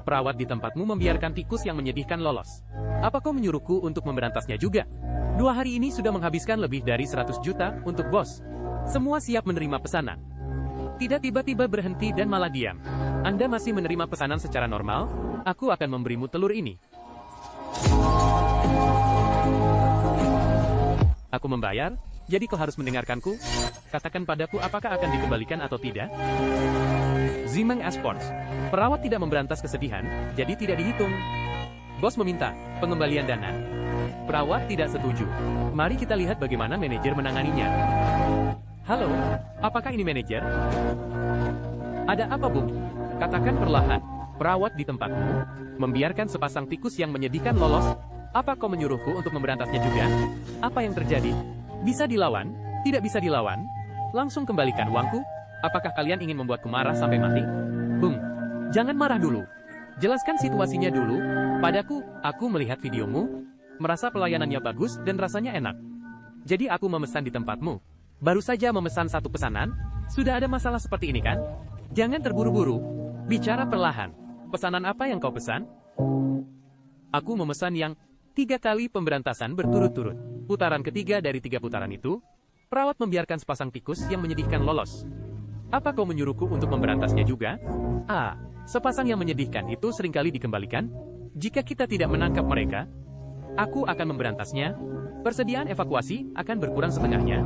perawat di tempatmu membiarkan tikus yang menyedihkan lolos? Apa kau menyuruhku untuk memberantasnya juga? 2 hari ini sudah menghabiskan lebih dari 100 juta untuk bos. Semua siap menerima pesanan. Tidak tiba-tiba berhenti dan malah diam. Anda masih menerima pesanan secara normal? Aku akan memberimu telur ini. Aku membayar, jadi kau harus mendengarkanku. Katakan padaku apakah akan dikembalikan atau tidak? Zimeng Esports. Perawat tidak memberantas kesedihan, jadi tidak dihitung. Bos meminta pengembalian dana. Perawat tidak setuju. Mari kita lihat bagaimana manajer menanganinya. Halo, apakah ini manajer? Ada apa, Bu? Katakan perlahan. Perawat di tempatmu membiarkan sepasang tikus yang menyedihkan lolos. Apa kau menyuruhku untuk memberantasnya juga? Apa yang terjadi? Bisa dilawan? Tidak bisa dilawan? Langsung kembalikan uangku? Apakah kalian ingin membuatku marah sampai mati? Bung, jangan marah dulu. Jelaskan situasinya dulu. Padaku, aku melihat videomu, merasa pelayanannya bagus dan rasanya enak. Jadi aku memesan di tempatmu. Baru saja memesan satu pesanan, sudah ada masalah seperti ini kan? Jangan terburu-buru. Bicara perlahan. Pesanan apa yang kau pesan? Aku memesan yang 3 kali pemberantasan berturut-turut. Putaran ketiga dari 3 putaran itu, perawat membiarkan sepasang tikus yang menyedihkan lolos. Apa kau menyuruhku untuk memberantasnya juga? Sepasang yang menyedihkan itu seringkali dikembalikan. Jika kita tidak menangkap mereka, aku akan memberantasnya. Persediaan evakuasi akan berkurang setengahnya.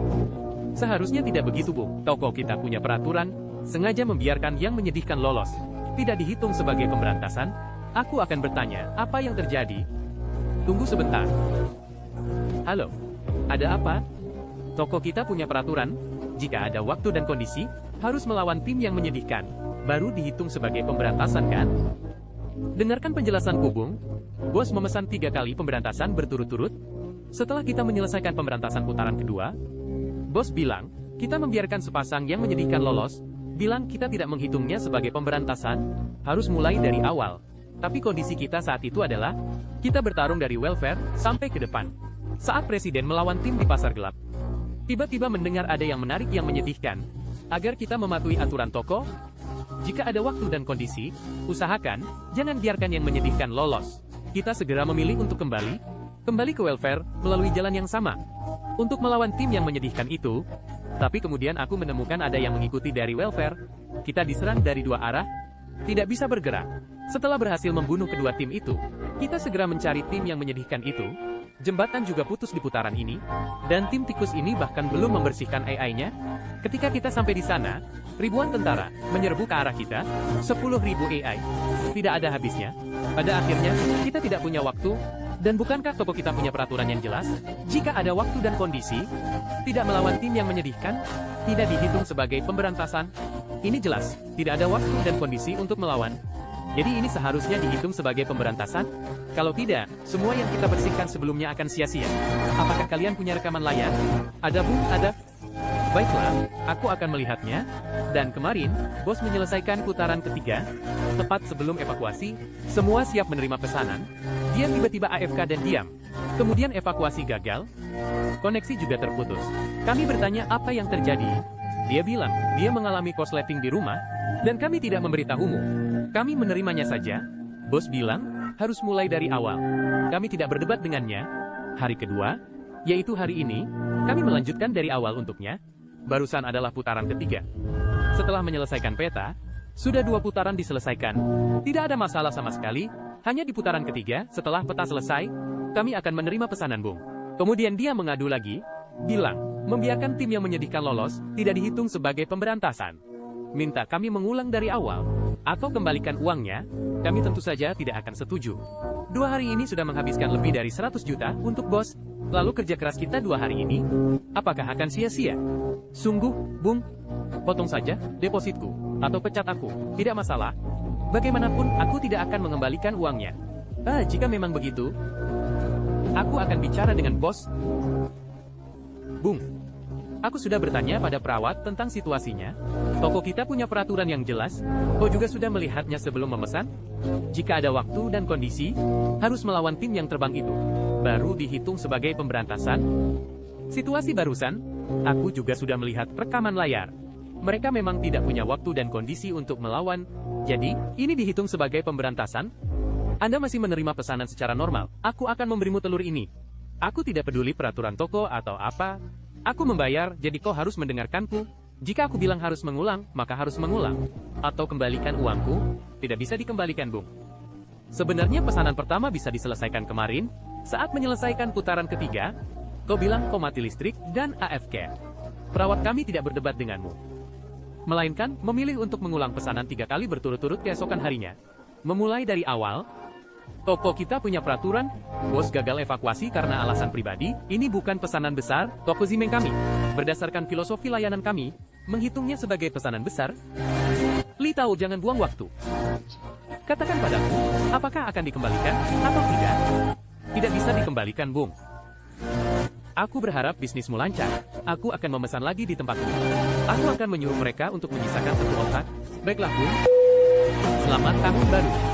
Seharusnya tidak begitu, Bu. Toko kita punya peraturan, sengaja membiarkan yang menyedihkan lolos. Tidak dihitung sebagai pemberantasan. Aku akan bertanya, apa yang terjadi? Tunggu sebentar. Halo, ada apa? Toko kita punya peraturan, jika ada waktu dan kondisi, harus melawan tim yang menyedihkan, baru dihitung sebagai pemberantasan kan? Dengarkan penjelasan Bung. Bos memesan 3 kali pemberantasan berturut-turut. Setelah kita menyelesaikan pemberantasan putaran kedua, bos bilang, kita membiarkan sepasang yang menyedihkan lolos, bilang kita tidak menghitungnya sebagai pemberantasan, harus mulai dari awal. Tapi kondisi kita saat itu adalah, kita bertarung dari welfare sampai ke depan. Saat presiden melawan tim di pasar gelap, tiba-tiba mendengar ada yang menarik yang menyedihkan. Agar kita mematuhi aturan toko, jika ada waktu dan kondisi, usahakan, jangan biarkan yang menyedihkan lolos. Kita segera memilih untuk kembali ke welfare, melalui jalan yang sama. Untuk melawan tim yang menyedihkan itu, tapi kemudian aku menemukan ada yang mengikuti dari welfare. Kita diserang dari 2 arah, tidak bisa bergerak. Setelah berhasil membunuh kedua tim itu, kita segera mencari tim yang menyedihkan itu. Jembatan juga putus di putaran ini, dan tim tikus ini bahkan belum membersihkan AI-nya. Ketika kita sampai di sana, ribuan tentara menyerbu ke arah kita, 10.000 AI. Tidak ada habisnya. Pada akhirnya, kita tidak punya waktu, dan bukankah toko kita punya peraturan yang jelas? Jika ada waktu dan kondisi, tidak melawan tim yang menyedihkan, tidak dihitung sebagai pemberantasan. Ini jelas, tidak ada waktu dan kondisi untuk melawan. Jadi ini seharusnya dihitung sebagai pemberantasan? Kalau tidak, semua yang kita bersihkan sebelumnya akan sia-sia. Apakah kalian punya rekaman layar? Ada, Bu? Ada? Baiklah, aku akan melihatnya. Dan kemarin, bos menyelesaikan putaran ketiga. Tepat sebelum evakuasi, semua siap menerima pesanan. Dia tiba-tiba AFK dan diam. Kemudian evakuasi gagal. Koneksi juga terputus. Kami bertanya apa yang terjadi. Dia bilang, dia mengalami korsleting di rumah, dan kami tidak memberitahumu. Kami menerimanya saja. Bos bilang, harus mulai dari awal. Kami tidak berdebat dengannya. Hari kedua, yaitu hari ini, kami melanjutkan dari awal untuknya. Barusan adalah putaran ketiga. Setelah menyelesaikan peta, sudah 2 putaran diselesaikan. Tidak ada masalah sama sekali. Hanya di putaran ketiga, setelah peta selesai, kami akan menerima pesanan, Bung. Kemudian dia mengadu lagi, bilang, membiarkan tim yang menyedihkan lolos, tidak dihitung sebagai pemberantasan. Minta kami mengulang dari awal, atau kembalikan uangnya, kami tentu saja tidak akan setuju. 2 hari ini sudah menghabiskan lebih dari 100 juta untuk bos, lalu kerja keras kita 2 hari ini, apakah akan sia-sia? Sungguh, Bung, potong saja depositku, atau pecat aku, tidak masalah. Bagaimanapun, aku tidak akan mengembalikan uangnya. Jika memang begitu, aku akan bicara dengan bos. Bung, aku sudah bertanya pada perawat tentang situasinya. Toko kita punya peraturan yang jelas. Kau juga sudah melihatnya sebelum memesan? Jika ada waktu dan kondisi, harus melawan tim yang terbang itu. Baru dihitung sebagai pemberantasan. Situasi barusan, aku juga sudah melihat rekaman layar. Mereka memang tidak punya waktu dan kondisi untuk melawan Jadi, ini dihitung sebagai pemberantasan? Anda masih menerima pesanan secara normal. Aku akan memberimu telur ini. Aku tidak peduli peraturan toko atau apa. Aku membayar, jadi kau harus mendengarkanku. Jika aku bilang harus mengulang, maka harus mengulang. Atau kembalikan uangku, tidak bisa dikembalikan, Bung. Sebenarnya pesanan pertama bisa diselesaikan kemarin. Saat menyelesaikan putaran ketiga, kau bilang kau mati listrik dan AFK. Perawat kami tidak berdebat denganmu. Melainkan, memilih untuk mengulang pesanan 3 kali berturut-turut keesokan harinya. Memulai dari awal, toko kita punya peraturan, bos gagal evakuasi karena alasan pribadi, ini bukan pesanan besar, toko Zimeng kami. Berdasarkan filosofi layanan kami, menghitungnya sebagai pesanan besar. Li Tao jangan buang waktu. Katakan padaku, apakah akan dikembalikan atau tidak? Tidak bisa dikembalikan, Bung. Aku berharap bisnismu lancar. Aku akan memesan lagi di tempatmu. Aku akan menyuruh mereka untuk menyisakan 1 otak. Baiklah, Bung. Selamat tahun baru.